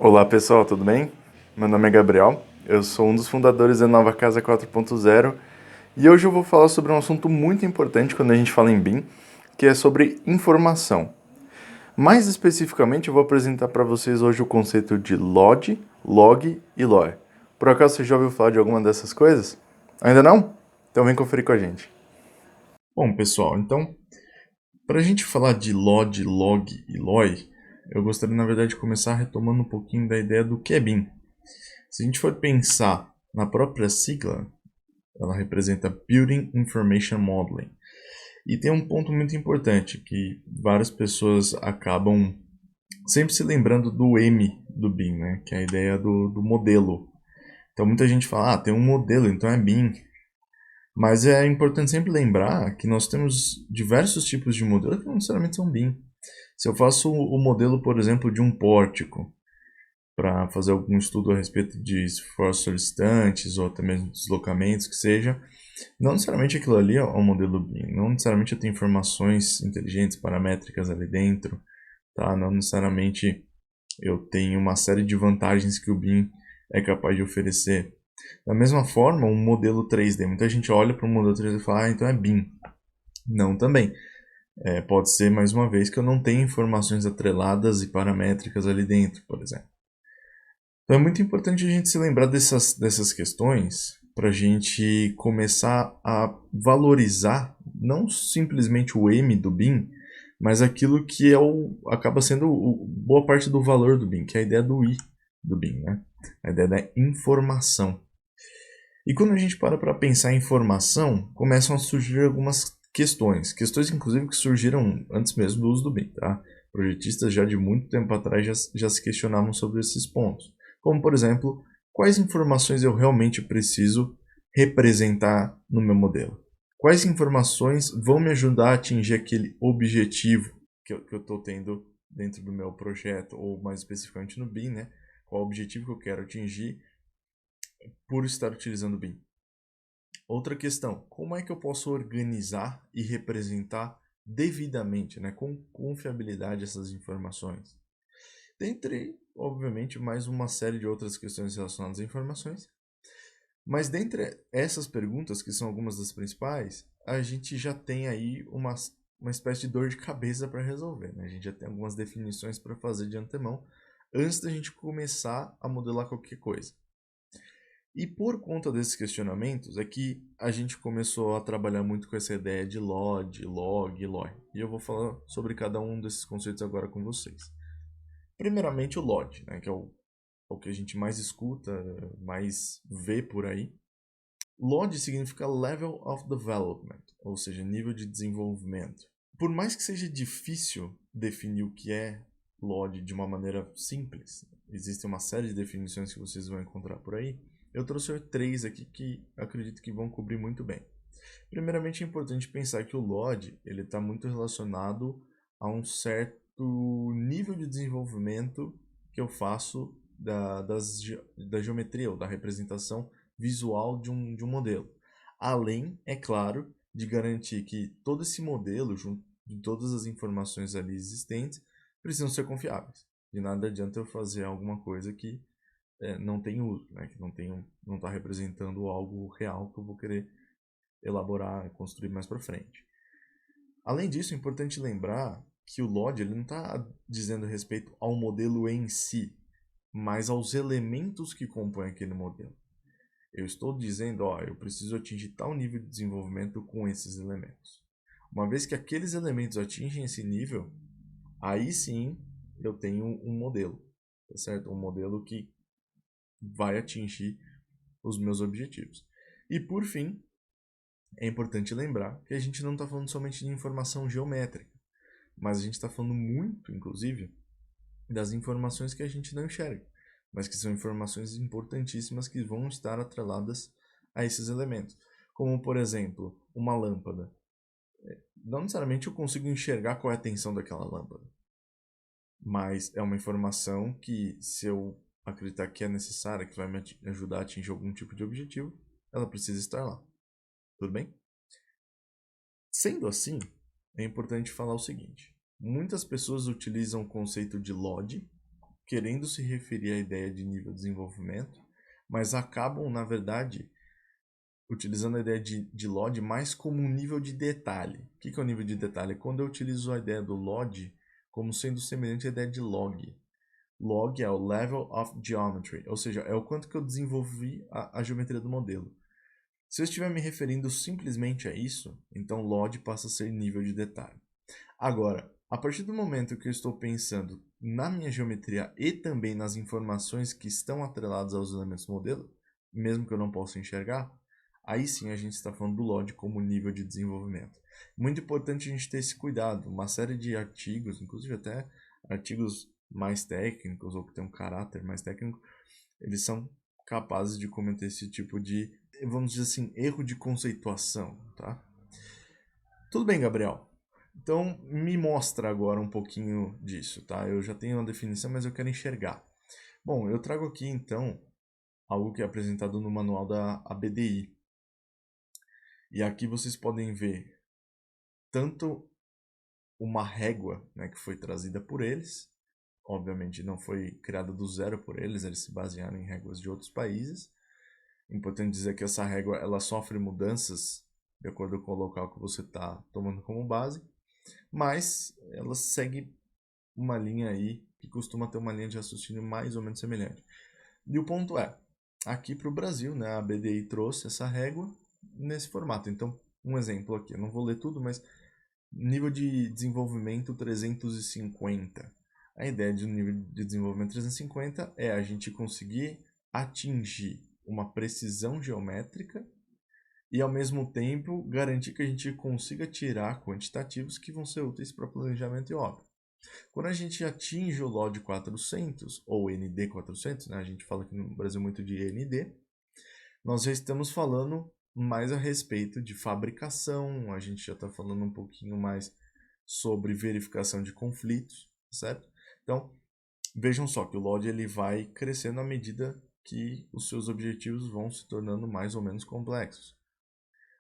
Olá pessoal, tudo bem? Meu nome é Gabriel, eu sou um dos fundadores da Nova Casa 4.0 e hoje eu vou falar sobre um assunto muito importante quando a gente fala em BIM, que é sobre informação. Mais especificamente, eu vou apresentar para vocês hoje o conceito de LOD, Log e LOE. Por acaso você já ouviu falar de alguma dessas coisas? Ainda não? Então vem conferir com a gente. Bom pessoal, então para a gente falar de LOD, Log e LOE, eu gostaria na verdade de começar retomando um pouquinho da ideia do que é BIM. Se a gente for pensar na própria sigla, ela representa Building Information Modeling. E tem um ponto muito importante que várias pessoas acabam sempre se lembrando do M do BIM, né? Que é a ideia do modelo. Então muita gente fala, tem um modelo, então é BIM. Mas é importante sempre lembrar que nós temos diversos tipos de modelo que não necessariamente são BIM. Se eu faço o modelo, por exemplo, de um pórtico, para fazer algum estudo a respeito de esforços solicitantes ou até mesmo deslocamentos, que seja, não necessariamente aquilo ali é um modelo BIM, não necessariamente eu tenho informações inteligentes, paramétricas ali dentro, tá? Não necessariamente eu tenho uma série de vantagens que o BIM é capaz de oferecer. Da mesma forma, um modelo 3D, muita gente olha para um modelo 3D e fala, então é BIM. Não também. Pode ser, mais uma vez, que eu não tenha informações atreladas e paramétricas ali dentro, por exemplo. Então é muito importante a gente se lembrar dessas questões para a gente começar a valorizar não simplesmente o M do BIM, mas aquilo que acaba sendo boa parte do valor do BIM, que é a ideia do I do BIM, né? A ideia da informação. E quando a gente para pensar em informação, começam a surgir algumas questões inclusive que surgiram antes mesmo do uso do BIM, tá? Projetistas já de muito tempo atrás já se questionavam sobre esses pontos. Como, por exemplo, quais informações eu realmente preciso representar no meu modelo? Quais informações vão me ajudar a atingir aquele objetivo que eu estou tendo dentro do meu projeto, ou mais especificamente no BIM, né? Qual o objetivo que eu quero atingir por estar utilizando o BIM? Outra questão, como é que eu posso organizar e representar devidamente, né, com confiabilidade essas informações? Dentre, obviamente, mais uma série de outras questões relacionadas a informações. Mas dentre essas perguntas, que são algumas das principais, a gente já tem aí uma espécie de dor de cabeça para resolver, né? A gente já tem algumas definições para fazer de antemão antes da gente começar a modelar qualquer coisa. E por conta desses questionamentos é que a gente começou a trabalhar muito com essa ideia de LOD, Log e LOI. E eu vou falar sobre cada um desses conceitos agora com vocês. Primeiramente o LOD, né, que é o que a gente mais escuta, mais vê por aí. LOD significa Level of Development, ou seja, nível de desenvolvimento. Por mais que seja difícil definir o que é LOD de uma maneira simples, existem uma série de definições que vocês vão encontrar por aí, eu trouxe três aqui que acredito que vão cobrir muito bem. Primeiramente, é importante pensar que o LOD está muito relacionado a um certo nível de desenvolvimento que eu faço da geometria ou da representação visual de um modelo. Além, é claro, de garantir que todo esse modelo, junto de todas as informações ali existentes, precisam ser confiáveis. De nada adianta eu fazer alguma coisa que não tem uso, né? Que não está representando algo real que eu vou querer elaborar, construir mais para frente. Além disso, é importante lembrar que o LOD ele não está dizendo respeito ao modelo em si, mas aos elementos que compõem aquele modelo. Eu estou dizendo, eu preciso atingir tal nível de desenvolvimento com esses elementos. Uma vez que aqueles elementos atingem esse nível, aí sim eu tenho um modelo, tá certo? Um modelo que vai atingir os meus objetivos. E por fim, é importante lembrar que a gente não está falando somente de informação geométrica, mas a gente está falando muito, inclusive, das informações que a gente não enxerga, mas que são informações importantíssimas que vão estar atreladas a esses elementos. Como, por exemplo, uma lâmpada. Não necessariamente eu consigo enxergar qual é a tensão daquela lâmpada, mas é uma informação que, se eu acreditar que é necessária, que vai me ajudar a atingir algum tipo de objetivo, ela precisa estar lá. Tudo bem? Sendo assim, é importante falar o seguinte: muitas pessoas utilizam o conceito de LOD, querendo se referir à ideia de nível de desenvolvimento, mas acabam, na verdade, utilizando a ideia de LOD mais como um nível de detalhe. O que é o nível de detalhe? Quando eu utilizo a ideia do LOD como sendo semelhante à ideia de log. Log é o Level of Geometry, ou seja, é o quanto que eu desenvolvi a geometria do modelo. Se eu estiver me referindo simplesmente a isso, então LOD passa a ser nível de detalhe. Agora, a partir do momento que eu estou pensando na minha geometria e também nas informações que estão atreladas aos elementos do modelo, mesmo que eu não possa enxergar, aí sim a gente está falando do LOD como nível de desenvolvimento. Muito importante a gente ter esse cuidado. Uma série de artigos, inclusive até artigos mais técnicos ou que tem um caráter mais técnico, eles são capazes de cometer esse tipo de, vamos dizer assim, erro de conceituação, tá? Tudo bem, Gabriel. Então, me mostra agora um pouquinho disso, tá? Eu já tenho uma definição, mas eu quero enxergar. Bom, eu trago aqui então algo que é apresentado no manual da ABDI. E aqui vocês podem ver tanto uma régua, né, que foi trazida por eles, obviamente não foi criada do zero por eles, eles se basearam em réguas de outros países. Importante dizer que essa régua ela sofre mudanças de acordo com o local que você está tomando como base, mas ela segue uma linha aí que costuma ter uma linha de raciocínio mais ou menos semelhante. E o ponto é, aqui para o Brasil, né, a BDI trouxe essa régua nesse formato. Então, um exemplo aqui, eu não vou ler tudo, mas nível de desenvolvimento 350. A ideia de um nível de desenvolvimento 350 é a gente conseguir atingir uma precisão geométrica e, ao mesmo tempo, garantir que a gente consiga tirar quantitativos que vão ser úteis para planejamento e obra. Quando a gente atinge o LOD 400 ou ND 400, né, a gente fala aqui no Brasil muito de ND, nós já estamos falando mais a respeito de fabricação, a gente já está falando um pouquinho mais sobre verificação de conflitos, certo? Então, vejam só que o LOD ele vai crescendo à medida que os seus objetivos vão se tornando mais ou menos complexos.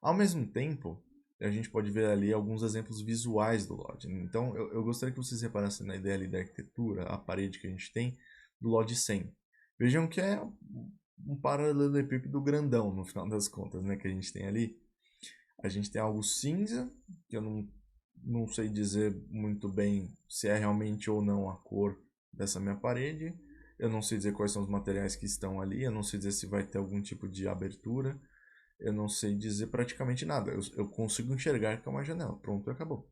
Ao mesmo tempo, a gente pode ver ali alguns exemplos visuais do LOD. Então, eu gostaria que vocês reparassem na ideia ali da arquitetura, a parede que a gente tem do LOD 100. Vejam que é um paralelepípedo grandão, no final das contas, né, que a gente tem ali. A gente tem algo cinza, que eu não sei dizer muito bem se é realmente ou não a cor dessa minha parede. Eu não sei dizer quais são os materiais que estão ali, eu não sei dizer se vai ter algum tipo de abertura. Eu não sei dizer praticamente nada. Eu consigo enxergar que é uma janela. Pronto, acabou.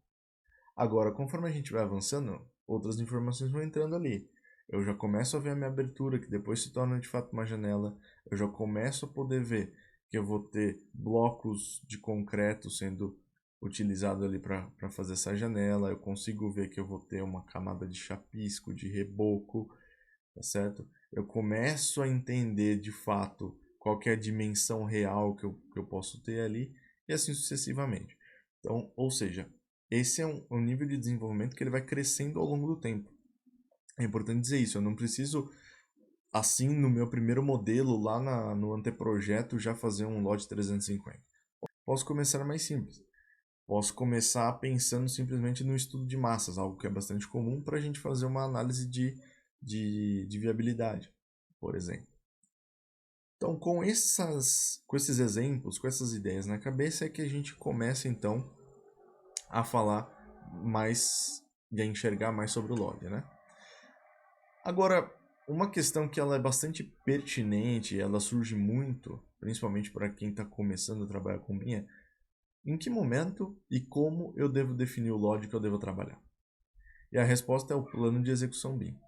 Agora, conforme a gente vai avançando, outras informações vão entrando ali. Eu já começo a ver a minha abertura, que depois se torna de fato uma janela. Eu já começo a poder ver que eu vou ter blocos de concreto sendo utilizados ali para fazer essa janela. Eu consigo ver que eu vou ter uma camada de chapisco, de reboco, tá certo? Eu começo a entender de fato qual que é a dimensão real que eu posso ter ali e assim sucessivamente. Então, ou seja, esse é um nível de desenvolvimento que ele vai crescendo ao longo do tempo. É importante dizer isso, eu não preciso, assim, no meu primeiro modelo, lá no anteprojeto, já fazer um LOD 350. Posso começar mais simples. Posso começar pensando simplesmente no estudo de massas, algo que é bastante comum para a gente fazer uma análise de viabilidade, por exemplo. Então, com esses exemplos, com essas ideias na cabeça, é que a gente começa então a falar mais e a enxergar mais sobre o log, né? Agora, uma questão que ela é bastante pertinente, ela surge muito, principalmente para quem está começando a trabalhar com BIM, é em que momento e como eu devo definir o log que eu devo trabalhar? E a resposta é o plano de execução BIM.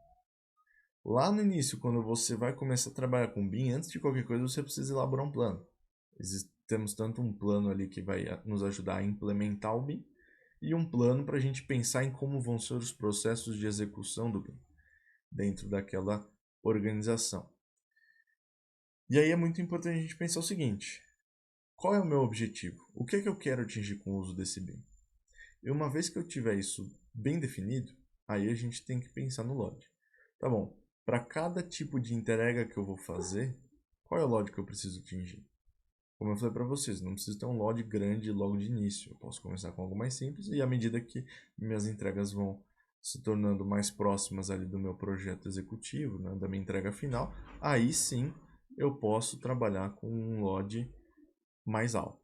Lá no início, quando você vai começar a trabalhar com BIM, antes de qualquer coisa, você precisa elaborar um plano. Temos tanto um plano ali que vai nos ajudar a implementar o BIM, e um plano para a gente pensar em como vão ser os processos de execução do BIM dentro daquela organização. E aí é muito importante a gente pensar o seguinte: qual é o meu objetivo? O que é que eu quero atingir com o uso desse BIM? E uma vez que eu tiver isso bem definido, aí a gente tem que pensar no log. Tá bom, para cada tipo de entrega que eu vou fazer, qual é o log que eu preciso atingir? Como eu falei para vocês, não preciso ter um log grande logo de início. Eu posso começar com algo mais simples e à medida que minhas entregas vão se tornando mais próximas ali do meu projeto executivo, né, da minha entrega final, aí sim eu posso trabalhar com um LOD mais alto.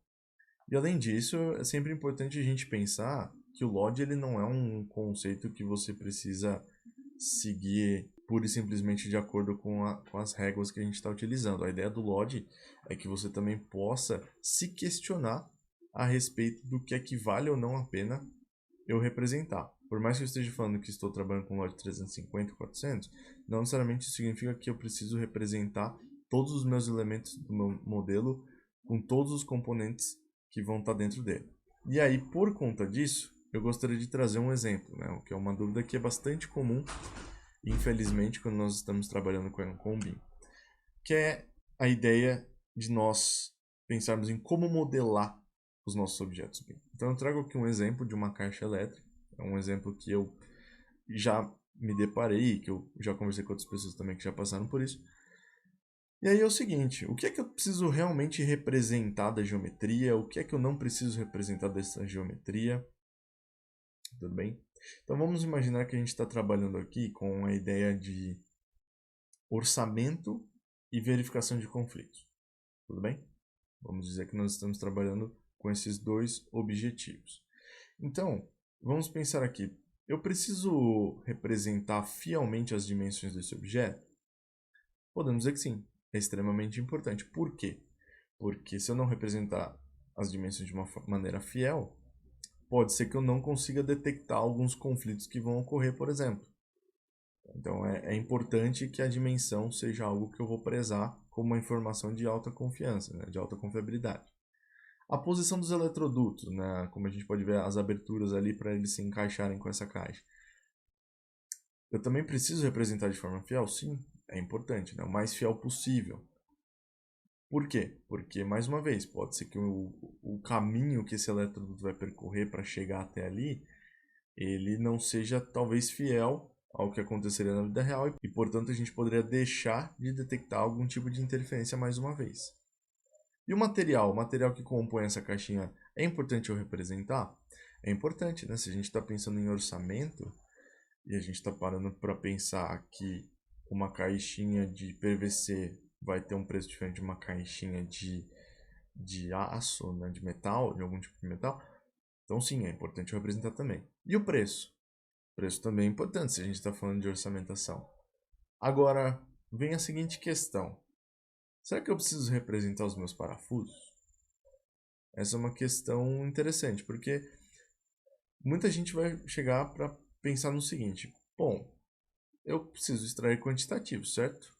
E além disso, é sempre importante a gente pensar que o LOD ele não é um conceito que você precisa seguir pura e simplesmente de acordo com as regras que a gente está utilizando. A ideia do LOD é que você também possa se questionar a respeito do que é que vale ou não a pena eu representar. Por mais que eu esteja falando que estou trabalhando com LOD 350 e 400, não necessariamente isso significa que eu preciso representar todos os meus elementos do meu modelo com todos os componentes que vão estar dentro dele. E aí, por conta disso, eu gostaria de trazer um exemplo, né, que é uma dúvida que é bastante comum, infelizmente, quando nós estamos trabalhando com o BIM, que é a ideia de nós pensarmos em como modelar os nossos objetos BIM. Então eu trago aqui um exemplo de uma caixa elétrica, é um exemplo que eu já me deparei, que eu já conversei com outras pessoas também que já passaram por isso. E aí é o seguinte, o que é que eu preciso realmente representar da geometria, o que é que eu não preciso representar dessa geometria, tudo bem? Então vamos imaginar que a gente está trabalhando aqui com a ideia de orçamento e verificação de conflitos, tudo bem? Vamos dizer que nós estamos trabalhando com esses dois objetivos. Então, vamos pensar aqui. Eu preciso representar fielmente as dimensões desse objeto? Podemos dizer que sim. É extremamente importante. Por quê? Porque se eu não representar as dimensões de uma maneira fiel, pode ser que eu não consiga detectar alguns conflitos que vão ocorrer, por exemplo. Então, é importante que a dimensão seja algo que eu vou prezar como uma informação de alta confiança, né, de alta confiabilidade. A posição dos eletrodutos, né, como a gente pode ver as aberturas ali para eles se encaixarem com essa caixa. Eu também preciso representar de forma fiel? Sim, é importante, né, o mais fiel possível. Por quê? Porque, mais uma vez, pode ser que o caminho que esse eletroduto vai percorrer para chegar até ali, ele não seja talvez fiel ao que aconteceria na vida real e, portanto, a gente poderia deixar de detectar algum tipo de interferência mais uma vez. E o material que compõe essa caixinha, é importante eu representar? É importante, né? Se a gente está pensando em orçamento e a gente está parando para pensar que uma caixinha de PVC vai ter um preço diferente de uma caixinha de aço, né? De metal, de algum tipo de metal, então sim, é importante eu representar também. E o preço? O preço também é importante se a gente está falando de orçamentação. Agora, vem a seguinte questão. Será que eu preciso representar os meus parafusos? Essa é uma questão interessante, porque muita gente vai chegar para pensar no seguinte: bom, eu preciso extrair quantitativo, certo?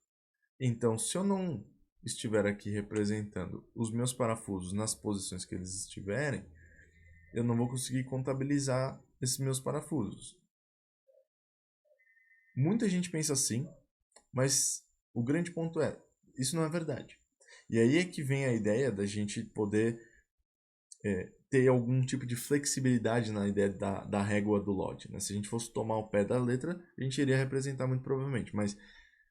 Então, se eu não estiver aqui representando os meus parafusos nas posições que eles estiverem, eu não vou conseguir contabilizar esses meus parafusos. Muita gente pensa assim, mas o grande ponto é: isso não é verdade. E aí é que vem a ideia da gente poder ter algum tipo de flexibilidade na ideia da régua do lote. Né? Se a gente fosse tomar o pé da letra, a gente iria representar muito provavelmente. Mas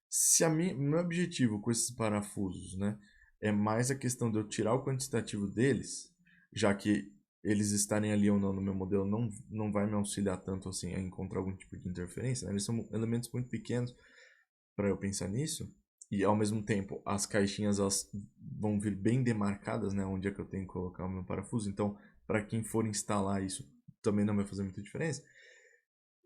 se meu objetivo com esses parafusos, né, é mais a questão de eu tirar o quantitativo deles, já que eles estarem ali ou não no meu modelo não vai me auxiliar tanto assim a encontrar algum tipo de interferência. Né? Eles são elementos muito pequenos para eu pensar nisso. E ao mesmo tempo, as caixinhas elas vão vir bem demarcadas, né, onde é que eu tenho que colocar o meu parafuso. Então, para quem for instalar isso, também não vai fazer muita diferença.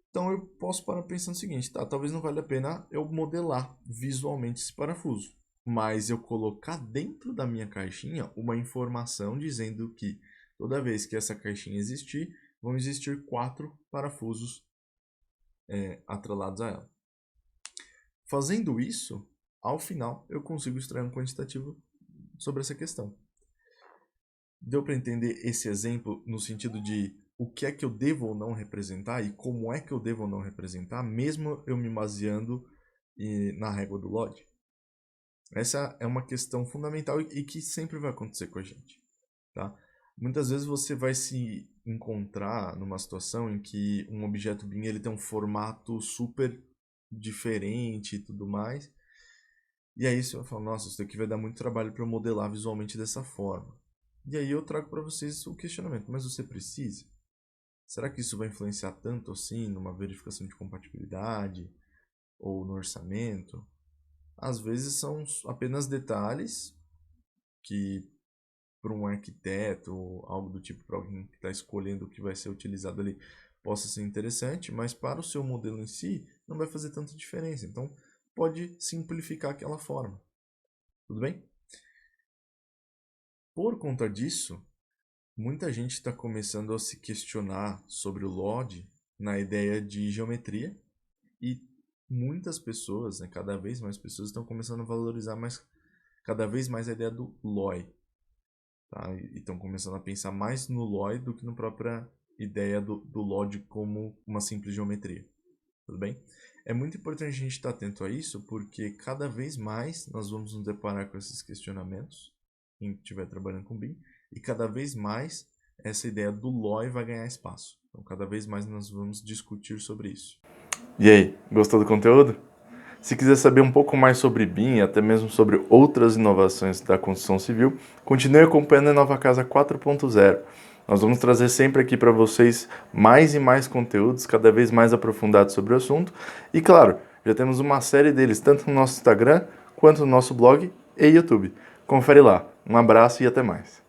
Então, eu posso parar pensando o seguinte, tá, talvez não valha a pena eu modelar visualmente esse parafuso, mas eu colocar dentro da minha caixinha uma informação dizendo que toda vez que essa caixinha existir, vão existir 4 parafusos atrelados a ela. Fazendo isso, ao final, eu consigo extrair um quantitativo sobre essa questão. Deu para entender esse exemplo no sentido de o que é que eu devo ou não representar e como é que eu devo ou não representar, mesmo eu me baseando na régua do LOD? Essa é uma questão fundamental e que sempre vai acontecer com a gente. Tá? Muitas vezes você vai se encontrar numa situação em que um objeto BIM ele tem um formato super diferente e tudo mais. E aí você vai falar, nossa, isso daqui vai dar muito trabalho para eu modelar visualmente dessa forma. E aí eu trago para vocês o questionamento, mas você precisa? será que isso vai influenciar tanto assim numa verificação de compatibilidade ou no orçamento? Às vezes são apenas detalhes que, para um arquiteto ou algo do tipo, para alguém que está escolhendo o que vai ser utilizado ali, possa ser interessante, mas para o seu modelo em si não vai fazer tanta diferença. Então, pode simplificar aquela forma. Tudo bem? Por conta disso, muita gente está começando a se questionar sobre o LOD na ideia de geometria e muitas pessoas, né, cada vez mais pessoas estão começando a valorizar cada vez mais a ideia do LOI. Tá? E estão começando a pensar mais no LOI do que na própria ideia do LOD como uma simples geometria. Tudo bem? É muito importante a gente estar atento a isso, porque cada vez mais nós vamos nos deparar com esses questionamentos, quem estiver trabalhando com BIM, e cada vez mais essa ideia do LOI vai ganhar espaço. Então, cada vez mais nós vamos discutir sobre isso. E aí, gostou do conteúdo? Se quiser saber um pouco mais sobre BIM e até mesmo sobre outras inovações da construção civil, continue acompanhando a Nova Casa 4.0. Nós vamos trazer sempre aqui para vocês mais e mais conteúdos, cada vez mais aprofundados sobre o assunto. E claro, já temos uma série deles, tanto no nosso Instagram, quanto no nosso blog e YouTube. Confere lá. Um abraço e até mais.